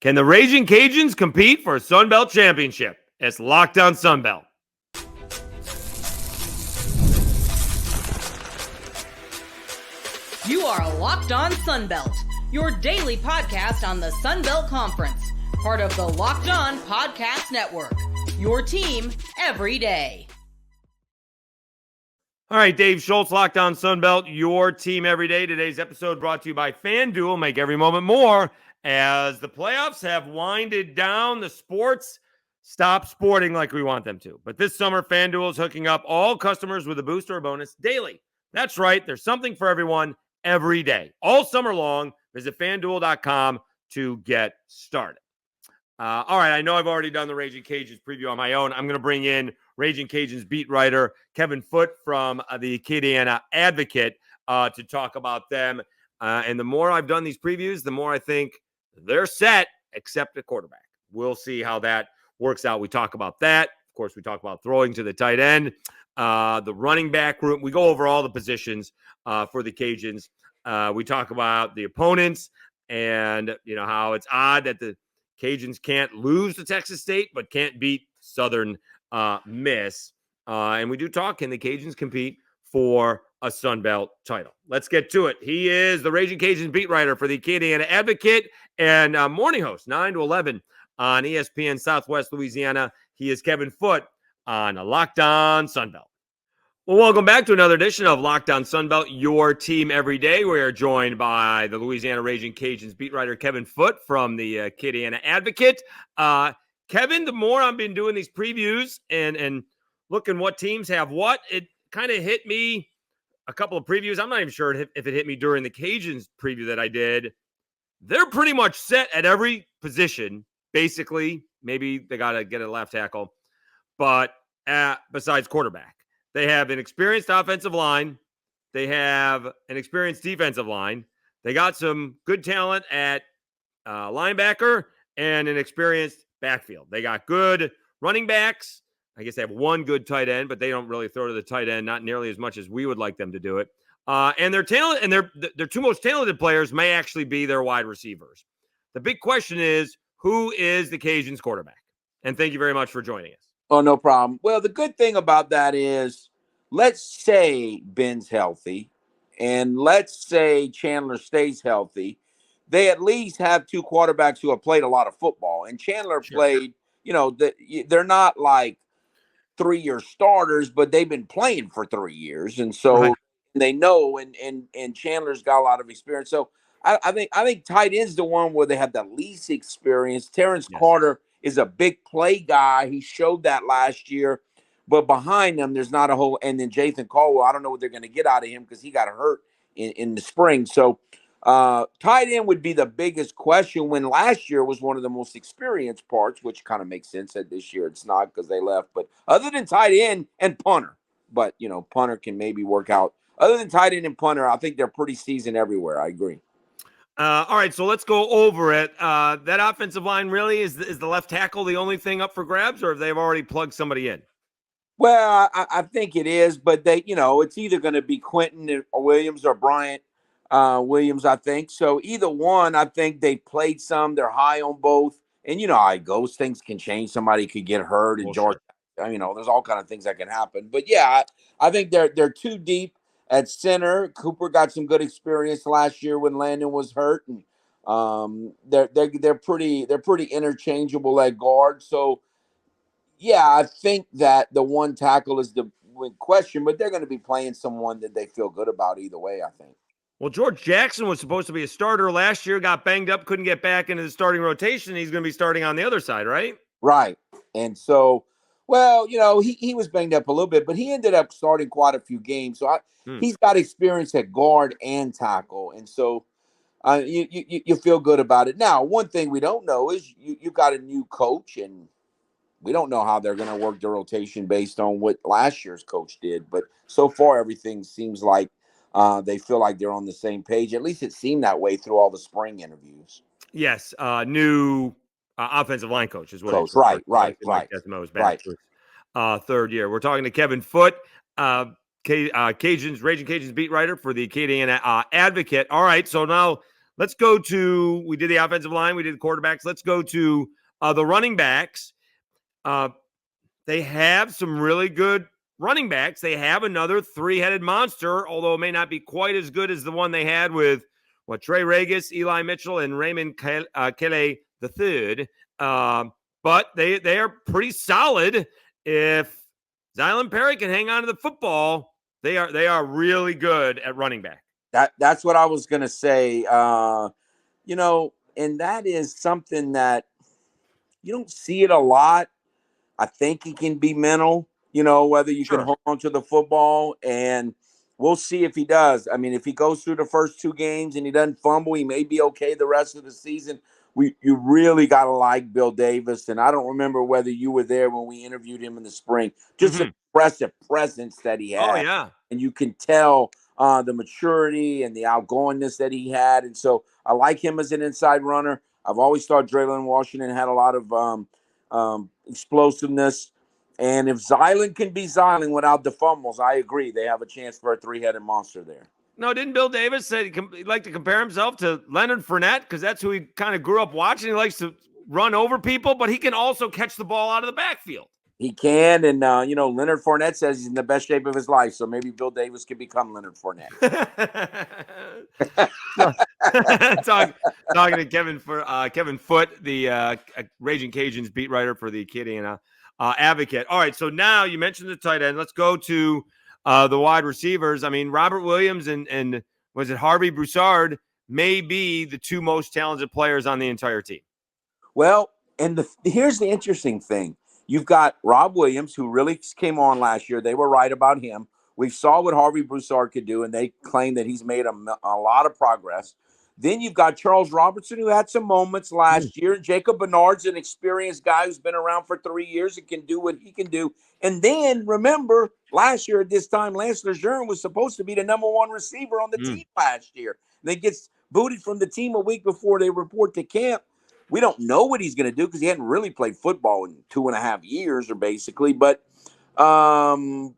Can the Ragin Cajuns compete for a Sun Belt championship? It's Locked On Sun Belt. You are Locked On Sun Belt, your daily podcast on the Sun Belt Conference, part of the Locked On Podcast Network, your team every day. All right, Dave Schultz, Locked On Sun Belt, your team every day. Today's episode brought to you by FanDuel. Make every moment more as the playoffs have winded down. The sports stop sporting like we want them to. But this summer, FanDuel is hooking up all customers with a boost or a bonus daily. That's right. There's something for everyone every day. All summer long, visit FanDuel.com to get started. All right, I know I've already done the Ragin Cajuns preview on my own. I'm going to bring in Ragin Cajuns beat writer Kevin Foote from the Acadiana Advocate to talk about them. And the more I've done these previews, the more I think they're set, except at quarterback. We'll see how that works out. We talk about that. Of course, we talk about throwing to the tight end, the running back group. We go over all the positions for the Cajuns. We talk about the opponents and, how it's odd that the Cajuns can't lose to Texas State, but can't beat Southern Miss. And we do talk, can the Cajuns compete for a Sun Belt title? Let's get to it. He is the Ragin Cajuns beat writer for the Acadiana Advocate and morning host, 9 to 11 on ESPN Southwest Louisiana. He is Kevin Foote on Locked On Sun Belt. Well, welcome back to another edition of Locked On Sun Belt, your team every day. We are joined by the Louisiana Ragin Cajuns beat writer Kevin Foote from the Acadiana Advocate. Kevin, the more I've been doing these previews and looking what teams have what, it kind of hit me a couple of previews. I'm not even sure if it hit me during the Cajuns preview that I did. They're pretty much set at every position, basically. Maybe they got to get a left tackle, but besides quarterback. They have an experienced offensive line. They have an experienced defensive line. They got some good talent at linebacker and an experienced backfield. They got good running backs. I guess they have one good tight end, but they don't really throw to the tight end, not nearly as much as we would like them to do it. And their talent and their two most talented players may actually be their wide receivers. The big question is, who is the Cajuns quarterback? And thank you very much for joining us. Oh, no problem. Well, the good thing about that is, let's say Ben's healthy, and let's say Chandler stays healthy. They at least have two quarterbacks who have played a lot of football. And Chandler played, they're not like 3-year starters, but they've been playing for 3 years. And so they know, and Chandler's got a lot of experience. So I think tight end's the one where they have the least experience. Terrence Carter is a big play guy. He showed that last year. But behind them, there's not a whole – and then Jathan Caldwell, I don't know what they're going to get out of him because he got hurt in the spring. So tight end would be the biggest question, when last year was one of the most experienced parts, which kind of makes sense that this year it's not because they left. But other than tight end and punter, but, punter can maybe work out. Other than tight end and punter, I think they're pretty seasoned everywhere. I agree. All right, so let's go over it. That offensive line really is the left tackle the only thing up for grabs, or have they already plugged somebody in? Well, I think it is, but they, it's either going to be Quentin Williams or Bryant Williams, I think. So either one, I think they played some. They're high on both. And how it goes. Things can change. Somebody could get hurt. And George, there's all kind of things that can happen. But yeah, I think they're too deep at center. Cooper got some good experience last year when Landon was hurt, and they're pretty interchangeable at guard. So. Yeah, I think that the one tackle is the question, but they're going to be playing someone that they feel good about either way, I think. Well, George Jackson was supposed to be a starter last year, got banged up, couldn't get back into the starting rotation. He's going to be starting on the other side, right? Right. And so, well, he was banged up a little bit, but he ended up starting quite a few games. So he's got experience at guard and tackle. And so you feel good about it. Now, one thing we don't know is you've got a new coach, and we don't know how they're going to work the rotation based on what last year's coach did. But so far, everything seems like they feel like they're on the same page. At least it seemed that way through all the spring interviews. Yes, new offensive line coach is what coach. It's right. Desimo's back to third year. We're talking to Kevin Foote, Ragin Cajuns beat writer for the Acadiana Advocate. All right, so now Let's go to, we did the offensive line, we did the quarterbacks. Let's go to the running backs. They have some really good running backs. They have another three-headed monster, although it may not be quite as good as the one they had with Trey Regis, Eli Mitchell, and Raymond Kele III. But they are pretty solid. If Zylan Perry can hang on to the football, they are really good at running back. That's what I was going to say. And that is something that you don't see it a lot. I think it can be mental, whether you can hold on to the football, and we'll see if he does. I mean, if he goes through the first 2 games and he doesn't fumble, he may be okay the rest of the season. You really got to like Bill Davis, and I don't remember whether you were there when we interviewed him in the spring. Just impressive presence that he had. Oh, yeah. And you can tell the maturity and the outgoingness that he had. And so I like him as an inside runner. I've always thought Draylon Washington had a lot of explosiveness. And if Zylan can be Zylan without the fumbles, I agree. They have a chance for a 3-headed monster there. No, didn't Bill Davis say he'd like to compare himself to Leonard Fournette because that's who he kind of grew up watching? He likes to run over people, but he can also catch the ball out of the backfield. He can, and Leonard Fournette says he's in the best shape of his life, so maybe Bill Davis can become Leonard Fournette. Talking to Kevin Foote, the Ragin Cajuns beat writer for the Acadiana Advocate. All right, so now you mentioned the tight end. Let's go to the wide receivers. I mean, Robert Williams and was it Harvey Broussard may be the 2 most talented players on the entire team. Well, and here's the interesting thing. You've got Rob Williams, who really came on last year. They were right about him. We saw what Harvey Broussard could do, and they claim that he's made a lot of progress. Then you've got Charles Robertson, who had some moments last year. Jacob Bernard's an experienced guy who's been around for 3 years and can do what he can do. And then, remember, last year at this time, Lance Lejeune was supposed to be the number 1 receiver on the team last year. And he gets booted from the team a week before they report to camp. We don't know what he's going to do because he hadn't really played football in 2.5 years, or basically. But if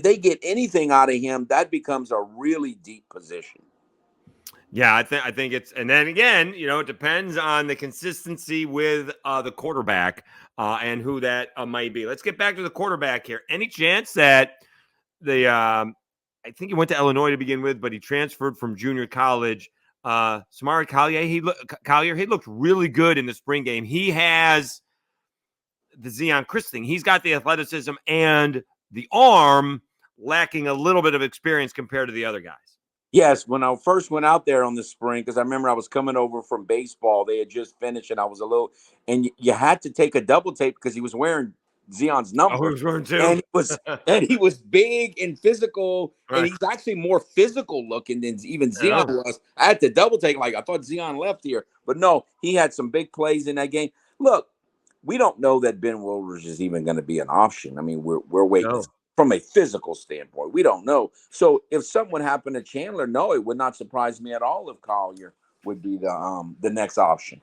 they get anything out of him, that becomes a really deep position. Yeah, I think it's, and then again, it depends on the consistency with the quarterback and who that might be. Let's get back to the quarterback here. Any chance that I think he went to Illinois to begin with, but he transferred from junior college. Samari Collier, he looked really good in the spring game. He has the Zion Chris thing. He's got the athleticism and the arm, lacking a little bit of experience compared to the other guys. Yes, when I first went out there on the spring, because I remember I was coming over from baseball. They had just finished, and I was and you had to take a double take because he was wearing Zion's number. Oh, he was wearing 2. And he was big and physical, right. And he's actually more physical looking than even Zion was. I had to double take, I thought Zion left here. But no, he had some big plays in that game. Look, we don't know that Ben Wilders is even going to be an option. I mean, we're waiting. No. From a physical standpoint, we don't know. So if something happened to Chandler, no, it would not surprise me at all if Collier would be the next option.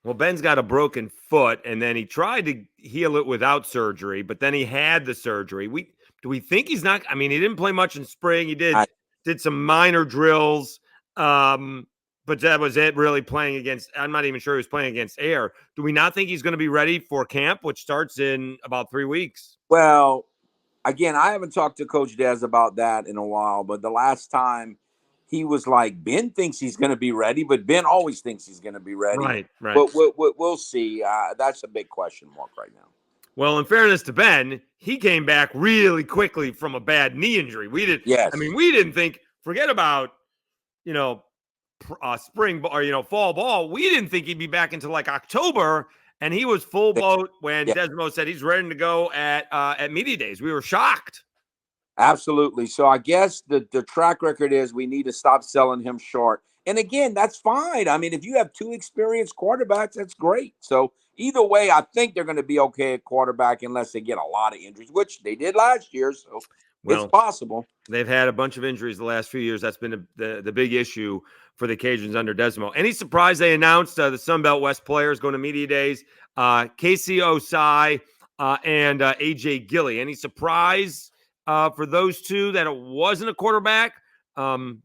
Well, Ben's got a broken foot, and then he tried to heal it without surgery, but then he had the surgery. Do we think he's not? I mean, he didn't play much in spring. He did some minor drills, but that was it. Really playing against. I'm not even sure he was playing against air. Do we not think he's going to be ready for camp, which starts in about 3 weeks? Well, again, I haven't talked to Coach Dez about that in a while, but the last time he was like, Ben thinks he's going to be ready, but Ben always thinks he's going to be ready. Right. But we'll see. That's a big question mark right now. Well, in fairness to Ben, he came back really quickly from a bad knee injury. Yes. I mean, we didn't think, forget about, spring or, fall ball. We didn't think he'd be back until like October. And he was full boat when Desmo said he's ready to go at media days. We were shocked. Absolutely. So I guess the track record is we need to stop selling him short. And again, that's fine. I mean, if you have 2 experienced quarterbacks, that's great. So either way, I think they're going to be okay at quarterback unless they get a lot of injuries, which they did last year. So it's possible. They've had a bunch of injuries the last few years. That's been the big issue for the Cajuns under Desmo. Any surprise they announced the Sunbelt West players going to media days? Casey Osai and AJ Gilly. Any surprise for those 2 that it wasn't a quarterback?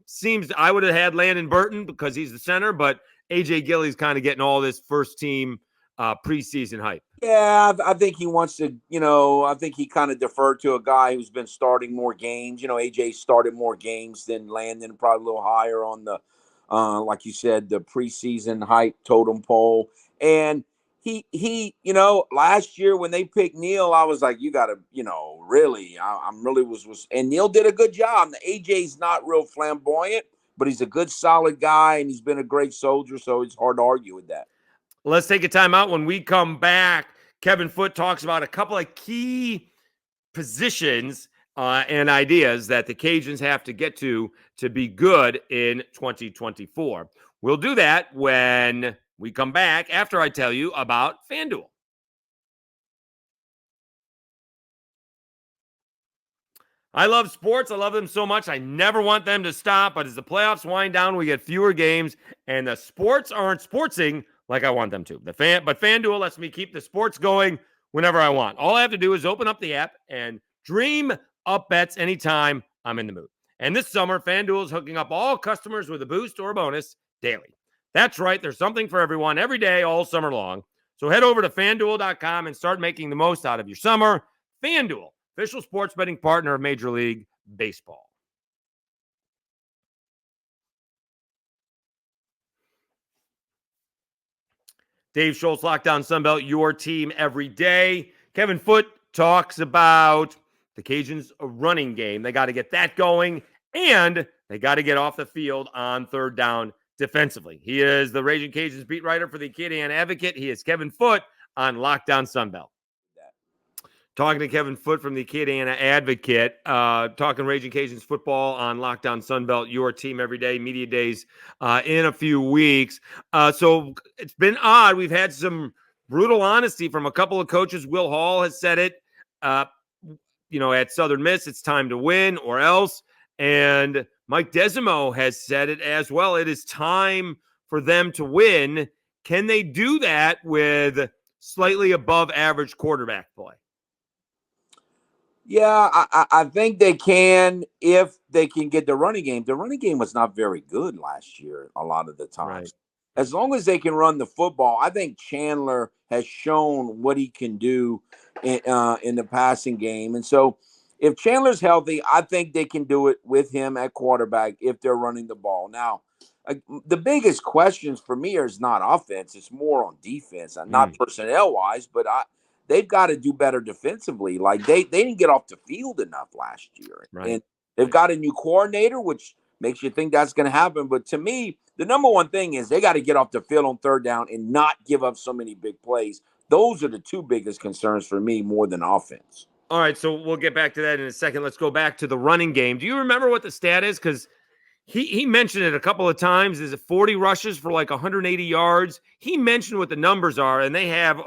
Seems I would have had Landon Burton because he's the center, but AJ Gilly's kind of getting all this first team preseason hype. Yeah, I think he wants to, I think he kind of deferred to a guy who's been starting more games. AJ started more games than Landon, probably a little higher on the, like you said, the preseason hype totem pole. And he, last year when they picked Neil, I was like, you got to, really, I'm really was, and Neil did a good job. The AJ's not real flamboyant, but he's a good, solid guy, and he's been a great soldier, so it's hard to argue with that. Let's take a time out. When we come back, Kevin Foote talks about a couple of key positions and ideas that the Cajuns have to get to be good in 2024. We'll do that when we come back after I tell you about FanDuel. I love sports. I love them so much. I never want them to stop. But as the playoffs wind down, we get fewer games, and the sports aren't sportsing like I want them to. But FanDuel lets me keep the sports going whenever I want. All I have to do is open up the app and dream up bets anytime I'm in the mood. And this summer, FanDuel is hooking up all customers with a boost or a bonus daily. That's right. There's something for everyone every day, all summer long. So head over to FanDuel.com and start making the most out of your summer. FanDuel, official sports betting partner of Major League Baseball. Dave Schultz, Lockdown Sunbelt, your team every day. Kevin Foote talks about the Cajuns' running game. They got to get that going, and they got to get off the field on third down defensively. He is the Ragin Cajuns beat writer for the Acadiana Advocate. He is Kevin Foote on Lockdown Sunbelt. Talking to Kevin Foote from the Acadiana Advocate, talking Ragin Cajuns football on Lockdown Sunbelt, your team every day, media days in a few weeks. So it's been odd. We've had some brutal honesty from a couple of coaches. Will Hall has said it, at Southern Miss, it's time to win or else. And Mike Desimo has said it as well. It is time for them to win. Can they do that with slightly above average quarterback play? Yeah, I think they can if they can get the running game. The running game was not very good last year a lot of the times. Right. As long as they can run the football, I think Chandler has shown what he can do in the passing game. And so if Chandler's healthy, I think they can do it with him at quarterback if they're running the ball. Now, the biggest questions for me is not offense. It's more on defense, not personnel-wise, but they've got to do better defensively. Like they didn't get off the field enough last year. Right. And they've got a new coordinator, which makes you think that's going to happen. But to me, the number one thing is they got to get off the field on third down and not give up so many big plays. Those are the two biggest concerns for me more than offense. All right, so we'll get back to that in a second. Let's go back to the running game. Do you remember what the stat is? Because he mentioned it a couple of times. Is it 40 rushes for like 180 yards? He mentioned what the numbers are, and they have,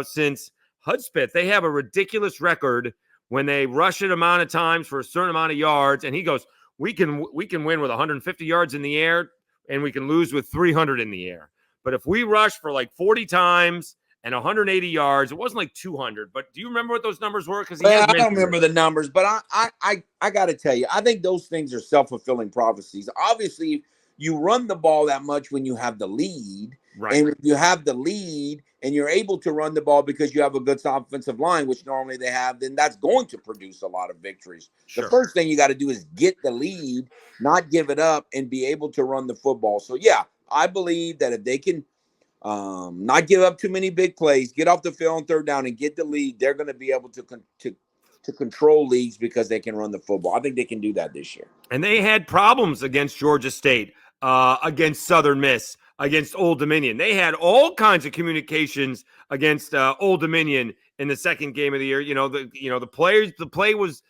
since Hudspeth, they have a ridiculous record when they rush it amount of times for a certain amount of yards. And he goes, we can win with 150 yards in the air, and we can lose with 300 in the air. But if we rush for like 40 times and 180 yards, it wasn't like 200. But do you remember what those numbers were? Because I don't remember the numbers, but I got to tell you, I think those things are self-fulfilling prophecies. Obviously, you run the ball that much when you have the lead. Right. And if you have the lead and you're able to run the ball because you have a good offensive line, which normally they have, then that's going to produce a lot of victories. Sure. The first thing you got to do is get the lead, not give it up, and be able to run the football. So, yeah, I believe that if they can not give up too many big plays, get off the field on third down and get the lead, they're going to be able to control leagues because they can run the football. I think they can do that this year. And they had problems against Georgia State, against Southern Miss, against Old Dominion. They had all kinds of communications against Old Dominion in the second game of the year. The play was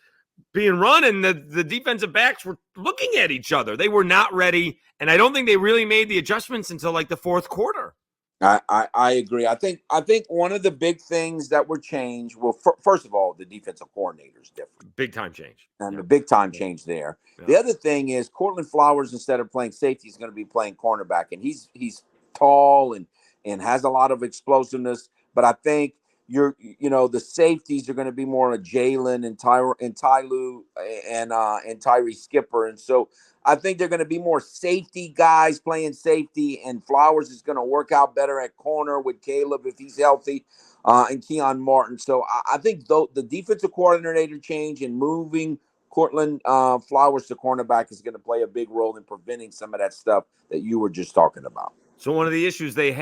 being run, and the defensive backs were looking at each other. They were not ready, and I don't think they really made the adjustments until like the fourth quarter. I agree. I think one of the big things that were changed. Well, first of all, the defensive coordinator is different. Big time change. And the big time change there. Yeah. The other thing is Cortland Flowers, instead of playing safety, is going to be playing cornerback, and he's tall and has a lot of explosiveness. But I think the safeties are going to be more of Jalen and Tyloo and Tyree Skipper. And so I think they're going to be more safety guys playing safety, and Flowers is going to work out better at corner with Caleb if he's healthy, and Keon Martin. So I think the defensive coordinator change and moving Cortland Flowers to cornerback is going to play a big role in preventing some of that stuff that you were just talking about. So one of the issues they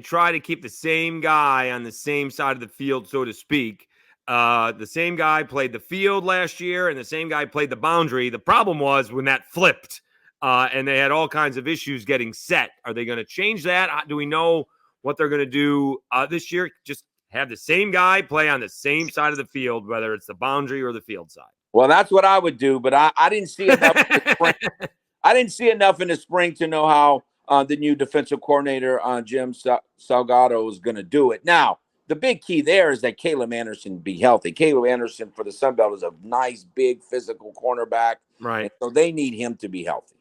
tried to keep the same guy on the same side of the field, so to speak. The same guy played the field last year, and the same guy played the boundary. The problem was when that flipped, and they had all kinds of issues getting set. Are they going to change that? Do we know what they're going to do this year? Just have the same guy play on the same side of the field, whether it's the boundary or the field side. Well, that's what I would do, but I didn't see enough in the spring. I didn't see enough in the spring to know how the new defensive coordinator, Jim Salgado, is going to do it. Now, the big key there is that Caleb Anderson be healthy. Caleb Anderson for the Sun Belt is a nice, big, physical cornerback. Right. So they need him to be healthy.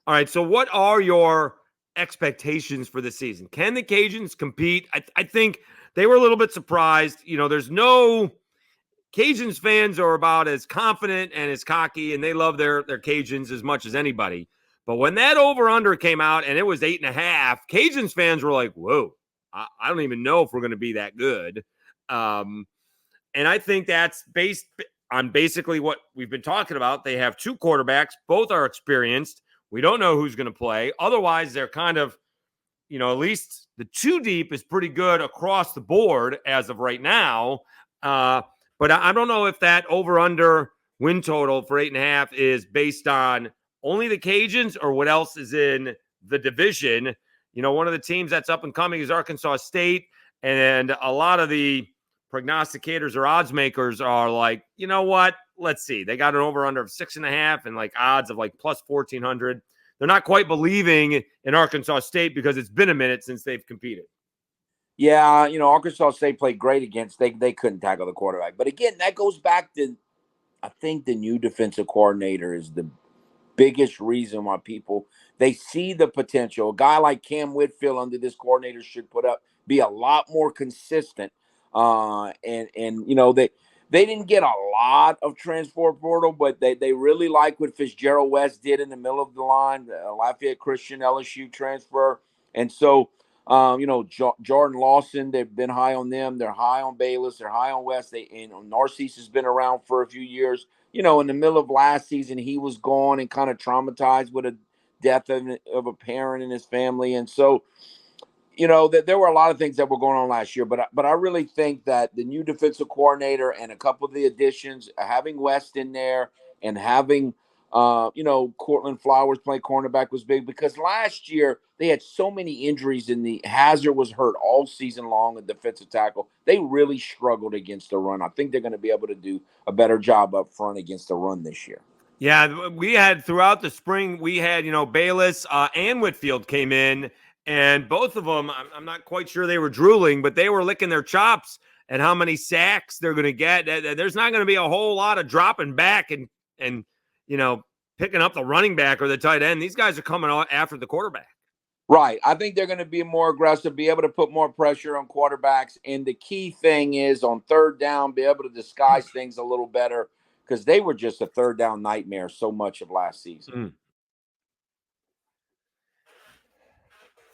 All right. So what are your expectations for the season? Can the Cajuns compete? I think they were a little bit surprised. There's no Cajuns fans are about as confident and as cocky, and they love their Cajuns as much as anybody. But when that over-under came out and it was 8.5, Cajuns fans were like, whoa, I don't even know if we're going to be that good. And I think that's based on basically what we've been talking about. They have two quarterbacks. Both are experienced. We don't know who's going to play. Otherwise, they're kind of, at least the two deep is pretty good across the board as of right now. But I don't know if that over-under win total for 8.5 is based on only the Cajuns or what else is in the division. One of the teams that's up and coming is Arkansas State, and a lot of the prognosticators or odds makers are like, you know what? Let's see. They got an over-under of 6.5 and like odds of like plus 1,400. They're not quite believing in Arkansas State because it's been a minute since they've competed. Yeah, Arkansas State played great against. They couldn't tackle the quarterback. But again, that goes back to, I think the new defensive coordinator is the biggest reason why they see the potential. A guy like Cam Whitfield under this coordinator should be a lot more consistent. And they didn't get a lot of transfer portal, but they really like what Fitzgerald West did in the middle of the line, the Lafayette Christian LSU transfer. And so, Jordan Lawson, they've been high on them. They're high on Bayless. They're high on West. Narcisse has been around for a few years. In the middle of last season, he was gone and kind of traumatized with a death of a parent in his family. And so, there were a lot of things that were going on last year. But I really think that the new defensive coordinator and a couple of the additions, having West in there and having Cortland Flowers play cornerback was big because last year they had so many injuries and the Hazard was hurt all season long at defensive tackle. They really struggled against the run. I think they're going to be able to do a better job up front against the run this year. Yeah, we had throughout the spring, we had, Bayless and Whitfield came in, and both of them, I'm not quite sure they were drooling, but they were licking their chops at how many sacks they're going to get. There's not going to be a whole lot of dropping back and picking up the running back or the tight end. These guys are coming after the quarterback. Right. I think they're going to be more aggressive, be able to put more pressure on quarterbacks. And the key thing is on third down, be able to disguise things a little better because they were just a third down nightmare so much of last season.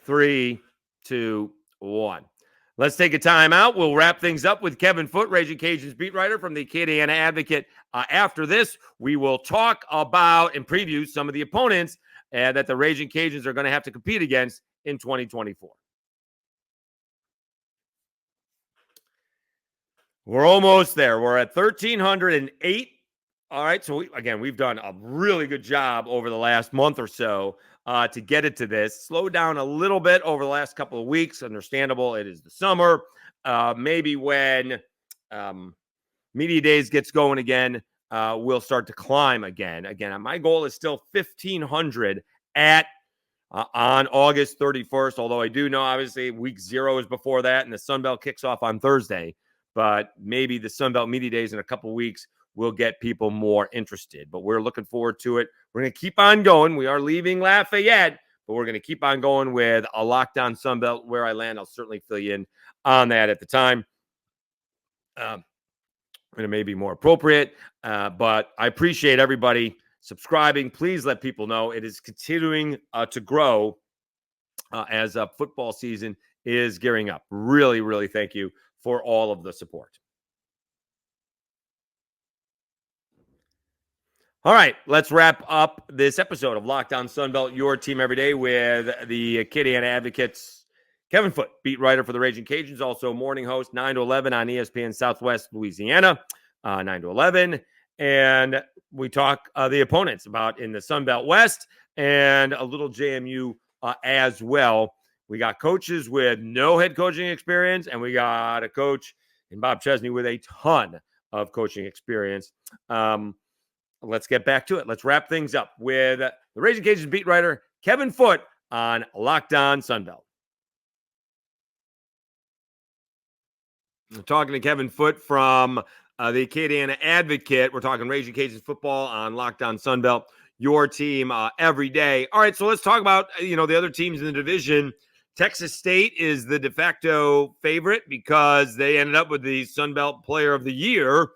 3, 2, 1. Let's take a timeout. We'll wrap things up with Kevin Foote, Ragin Cajuns beat writer from the Acadiana Advocate. After this, we will talk about and preview some of the opponents that the Ragin Cajuns are going to have to compete against in 2024. We're almost there. We're at 1,308. All right. So, we've done a really good job over the last month or so to get it to this. Slowed down a little bit over the last couple of weeks. Understandable. It is the summer. Maybe when Media Days gets going again, we'll start to climb again. Again, my goal is still 1,500 on August 31st, although I do know, obviously, week 0 is before that, and the Sun Belt kicks off on Thursday. But maybe the Sun Belt Media Days in a couple of weeks will get people more interested. But we're looking forward to it. We're going to keep on going. We are leaving Lafayette, but we're going to keep on going with a Lockdown Sun Belt. Where I land, I'll certainly fill you in on that at the time. And it may be more appropriate, but I appreciate everybody subscribing. Please let people know it is continuing to grow as football season is gearing up. Really, really thank you for all of the support. All right, let's wrap up this episode of Locked On Sunbelt, your team every day, with the Acadiana Advocates. Kevin Foote, beat writer for the Ragin' Cajuns, also morning host, 9 to 11 on ESPN Southwest Louisiana, 9 to 11. And we talk the opponents about in the Sunbelt West and a little JMU as well. We got coaches with no head coaching experience, and we got a coach in Bob Chesney with a ton of coaching experience. Let's get back to it. Let's wrap things up with the Ragin' Cajuns beat writer Kevin Foote on Locked On Sunbelt. I'm talking to Kevin Foote from the Acadiana Advocate. We're talking Ragin' Cajuns football on Locked On Sunbelt, your team every day. All right, so let's talk about the other teams in the division. Texas State is the de facto favorite because they ended up with the Sunbelt Player of the Year,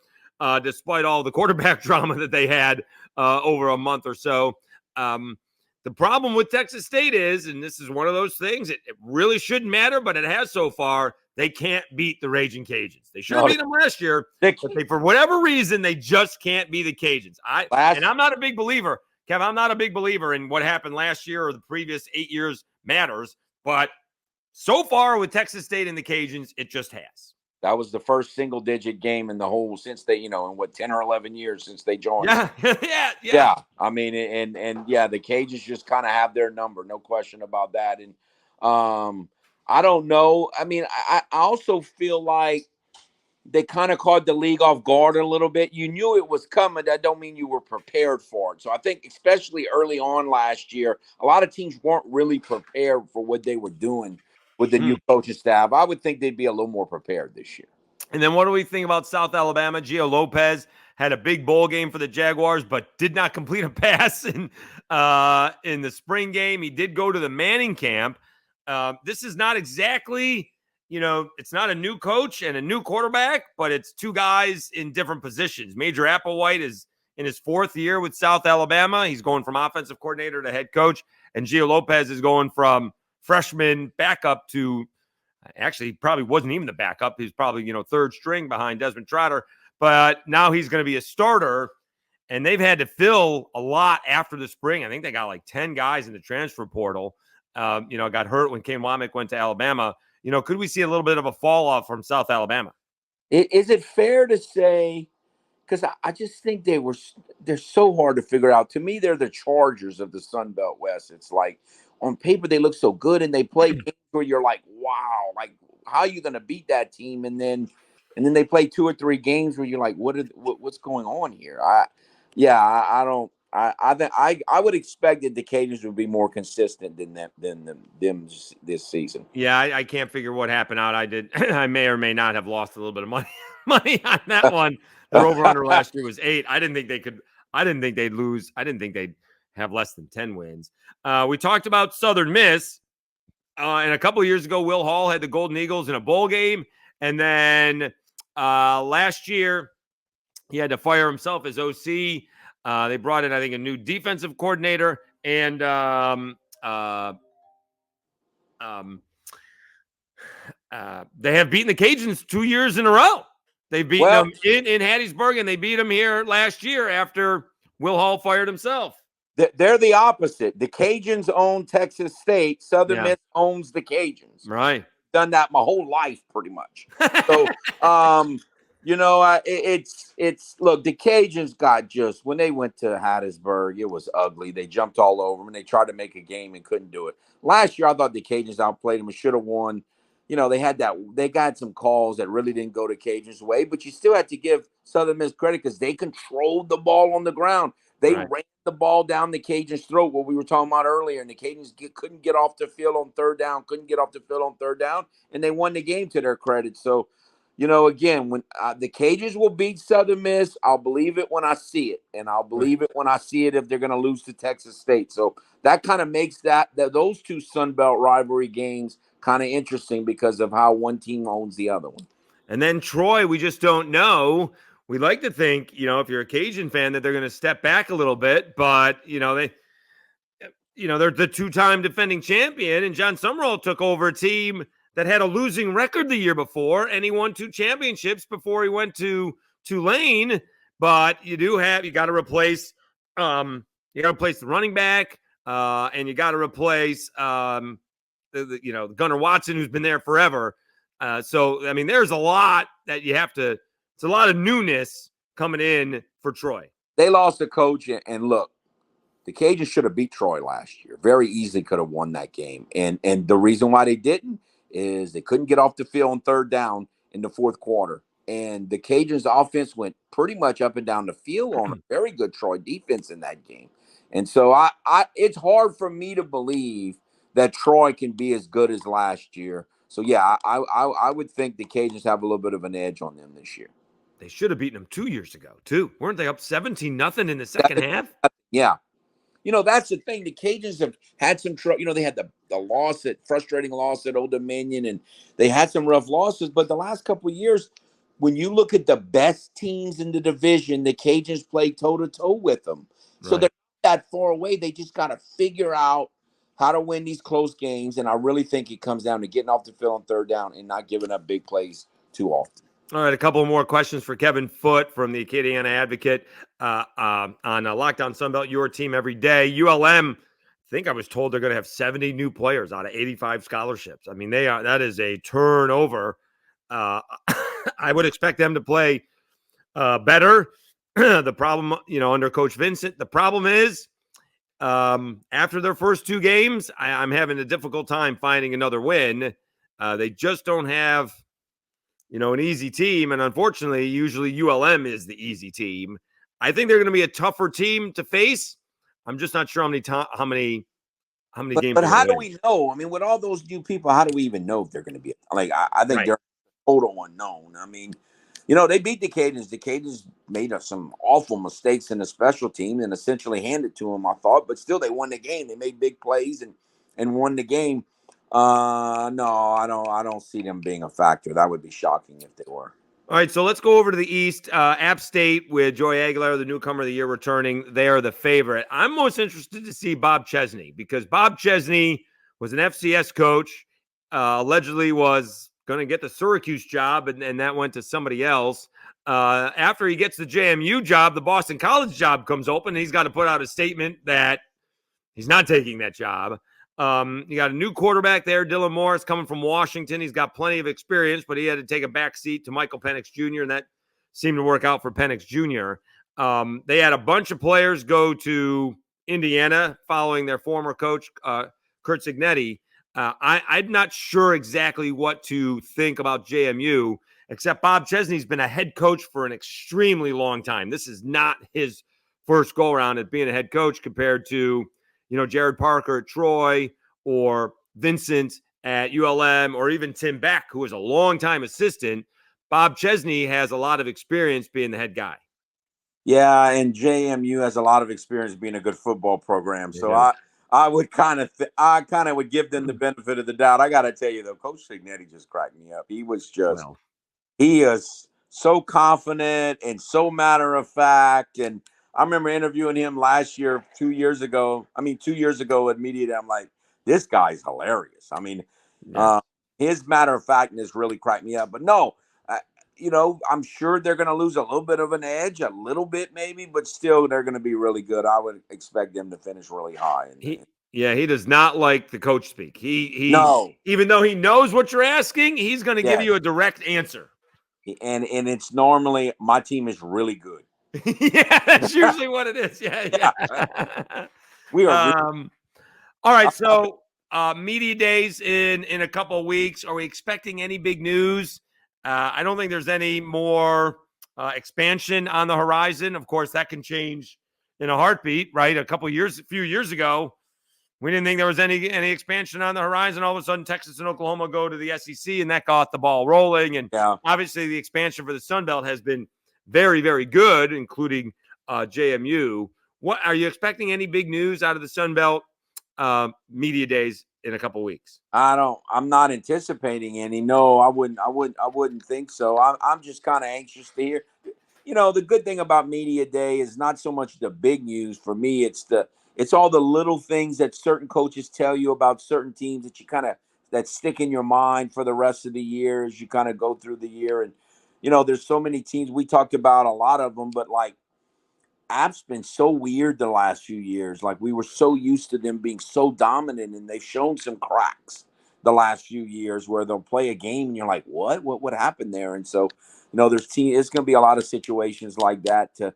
despite all the quarterback drama that they had over a month or so. The problem with Texas State is, and this is one of those things, it really shouldn't matter, but it has so far, they can't beat the Ragin' Cajuns. They should have beat them last year, but for whatever reason, they just can't be the Cajuns. And I'm not a big believer, Kev, I'm not a big believer in what happened last year or the previous 8 years matters, but so far with Texas State and the Cajuns, it just has. That was the first single-digit game in the whole since they, in 10 or 11 years since they joined. Yeah. I mean, and the Cajuns just kind of have their number, no question about that. And I don't know. I mean, I also feel like they kind of caught the league off guard a little bit. You knew it was coming. That don't mean you were prepared for it. So I think especially early on last year, a lot of teams weren't really prepared for what they were doing with the new coaching staff. I would think they'd be a little more prepared this year. And then what do we think about South Alabama? Gio Lopez had a big bowl game for the Jaguars, but did not complete a pass in the spring game. He did go to the Manning camp. This is not exactly, it's not a new coach and a new quarterback, but it's two guys in different positions. Major Applewhite is in his fourth year with South Alabama. He's going from offensive coordinator to head coach, and Gio Lopez is going from freshman backup to actually he probably wasn't even the backup. He's probably, third string behind Desmond Trotter, but now he's going to be a starter, and they've had to fill a lot after the spring. I think they got like 10 guys in the transfer portal. Got hurt when Kane Womack went to Alabama. Could we see a little bit of a fall off from South Alabama? Is it fair to say, because I just think they're so hard to figure out. To me, they're the Chargers of the Sun Belt West. It's like, on paper, they look so good, and they play games where you're like, wow, like, how are you going to beat that team? And then they play 2 or 3 games where you're like, what's going on here? I would expect that the Cajuns would be more consistent than them this season. Yeah, I can't figure what happened out. I may or may not have lost a little bit of money on that one. Their over-under last year was 8. I didn't think they'd lose. I didn't think they'd have less than 10 wins. We talked about Southern Miss, and a couple of years ago, Will Hall had the Golden Eagles in a bowl game, and then last year he had to fire himself as OC. They brought in, I think, a new defensive coordinator, and they have beaten the Cajuns 2 years in a row. They've beaten them in Hattiesburg, and they beat them here last year after Will Hall fired himself. They're the opposite. The Cajuns own Texas State. Southern Miss owns the Cajuns. Right. Done that my whole life, pretty much. So, it's look, the Cajuns got just, when they went to Hattiesburg, it was ugly. They jumped all over them, and they tried to make a game and couldn't do it. Last year, I thought the Cajuns outplayed them and should have won. They got some calls that really didn't go the Cajuns' way, but you still had to give Southern Miss credit because they controlled the ball on the ground. They ran the ball down the Cajuns' throat, what we were talking about earlier, and the Cajuns couldn't get off the field on third down, and they won the game to their credit. So, again, when the Cajuns will beat Southern Miss, I'll believe it when I see it, and I'll believe it when I see it if they're going to lose to Texas State. So that kind of makes those two Sun Belt rivalry games kind of interesting because of how one team owns the other one. And then Troy, we just don't know. We like to think, if you're a Cajun fan, that they're going to step back a little bit, but they're the two-time defending champion, and John Summerall took over a team that had a losing record the year before, and he won 2 championships before he went to Tulane. But you got to replace the running back, and you got to replace Gunnar Watson, who's been there forever. So there's a lot that you have to. It's a lot of newness coming in for Troy. They lost a coach, and look, the Cajuns should have beat Troy last year. Very easily could have won that game. And the reason why they didn't is they couldn't get off the field on 3rd down in the 4th quarter. And the Cajuns' offense went pretty much up and down the field on a very good Troy defense in that game. And so it's hard for me to believe that Troy can be as good as last year. So, yeah, I would think the Cajuns have a little bit of an edge on them this year. They should have beaten them 2 years ago, too. Weren't they up 17-0 in the second half? Yeah. That's the thing. The Cajuns have had some trouble. They had the frustrating loss at Old Dominion, and they had some rough losses. But the last couple of years, when you look at the best teams in the division, the Cajuns play toe-to-toe with them. So they're not that far away. They just got to figure out how to win these close games. And I really think it comes down to getting off the field on 3rd down and not giving up big plays too often. All right, a couple more questions for Kevin Foote from the Acadiana Advocate on Locked On Sunbelt, your team every day. ULM, I think I was told they're going to have 70 new players out of 85 scholarships. That is a turnover. I would expect them to play better. The problem, under Coach Vincent, the problem is after their first 2 games, I'm having a difficult time finding another win. They just don't have an easy team. And unfortunately, usually ULM is the easy team. I think they're going to be a tougher team to face. I'm just not sure how many games. But how do we know? With all those new people, how do we even know if they're going to be I think they're a total unknown. They beat the Cajuns. The Cajuns made some awful mistakes in the special team and essentially handed to them, I thought. But still, they won the game. They made big plays and won the game. No, I don't see them being a factor. That would be shocking if they were. All right, so let's go over to the East. App State with Joy Aguilar, the newcomer of the year, returning. They are the favorite. I'm most interested to see Bob Chesney because Bob Chesney was an FCS coach, allegedly was going to get the Syracuse job, and that went to somebody else. After he gets the JMU job, the Boston College job comes open, and he's got to put out a statement that he's not taking that job. You got a new quarterback there, Dylan Morris, coming from Washington. He's got plenty of experience, but he had to take a back seat to Michael Penix Jr., and that seemed to work out for Penix Jr. They had a bunch of players go to Indiana following their former coach, Kurt Cignetti. I'm not sure exactly what to think about JMU, except Bob Chesney's been a head coach for an extremely long time. This is not his first go-around at being a head coach compared to Jared Parker at Troy or Vincent at ULM or even Tim Beck, who was a longtime assistant. Bob Chesney has a lot of experience being the head guy. Yeah, and JMU has a lot of experience being a good football program. So I would kind of would give them the benefit of the doubt. I got to tell you, though, Coach Cignetti just cracked me up. He was just he is so confident and so matter of fact. And I remember interviewing him last year, 2 years ago. 2 years ago at Media Day. I'm like, this guy's hilarious. His matter of factness really cracked me up. But no, I'm sure they're going to lose a little bit of an edge, a little bit maybe, but still they're going to be really good. I would expect them to finish really high. He does not like the coach speak. No. Even though he knows what you're asking, he's going to give you a direct answer. And it's normally my team is really good. Yeah, that's usually what it is. Yeah. We are. All right. So media days in a couple of weeks. Are we expecting any big news? I don't think there's any more expansion on the horizon. Of course, that can change in a heartbeat, right? A few years ago, we didn't think there was any expansion on the horizon. All of a sudden, Texas and Oklahoma go to the SEC, and that got the ball rolling. And obviously, the expansion for the Sun Belt has been very, very good, including JMU. What are you expecting? Any big news out of the Sun Belt media days in a couple weeks? I'm not anticipating any. No, I wouldn't think so. I'm just kind of anxious to hear. The good thing about media day is not so much the big news for me. It's all the little things that certain coaches tell you about certain teams that stick in your mind for the rest of the year as you kind of go through the year. And, there's so many teams. We talked about a lot of them, but like App's been so weird the last few years. Like we were so used to them being so dominant, and they've shown some cracks the last few years where they'll play a game and you're like, what happened there? And so, it's going to be a lot of situations like that to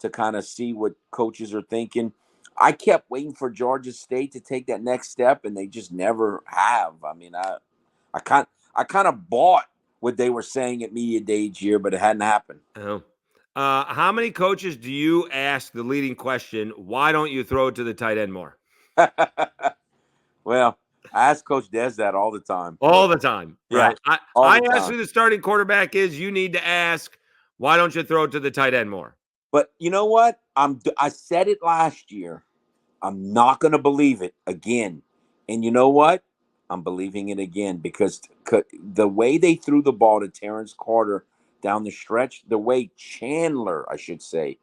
kind of see what coaches are thinking. I kept waiting for Georgia State to take that next step, and they just never have. I mean, I kind of bought what they were saying at media day each year, but it hadn't happened. Oh. How many coaches do you ask the leading question, why don't you throw it to the tight end more? Well, I ask Coach Des that all the time. All the time. Yeah, Right. I ask who the starting quarterback is. You need to ask, why don't you throw it to the tight end more? But you know what? I said it last year. I'm not going to believe it again. And you know what? I'm believing it again because the way they threw the ball to Terrence Carter down the stretch, the way Chandler, I should say,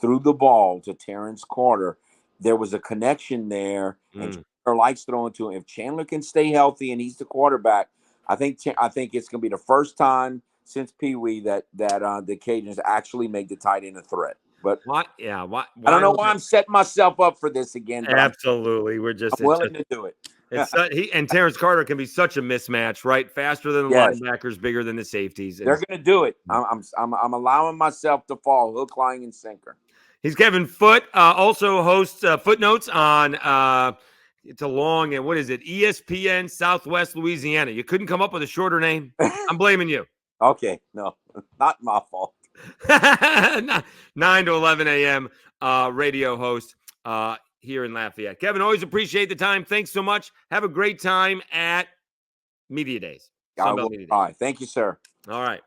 threw the ball to Terrence Carter, there was a connection there, and Chandler likes throwing to him. If Chandler can stay healthy and he's the quarterback, I think it's going to be the first time since Pee Wee that the Cajuns actually make the tight end a threat. But what? Yeah, why I don't know why I'm setting myself up for this again. But absolutely, I'm willing to do it. And Terrence Carter can be such a mismatch, right? Faster than the linebackers, bigger than the safeties. They're going to do it. I'm allowing myself to fall hook, line, and sinker. He's Kevin Foote. Also hosts Footnotes on it's a long and what is it? ESPN Southwest Louisiana. You couldn't come up with a shorter name. I'm blaming you. Okay, no, not my fault. 9 to 11 a.m. Radio host here in Lafayette. Kevin, always appreciate the time. Thanks so much. Have a great time at Media Days. I will. All right. Thank you, sir. All right.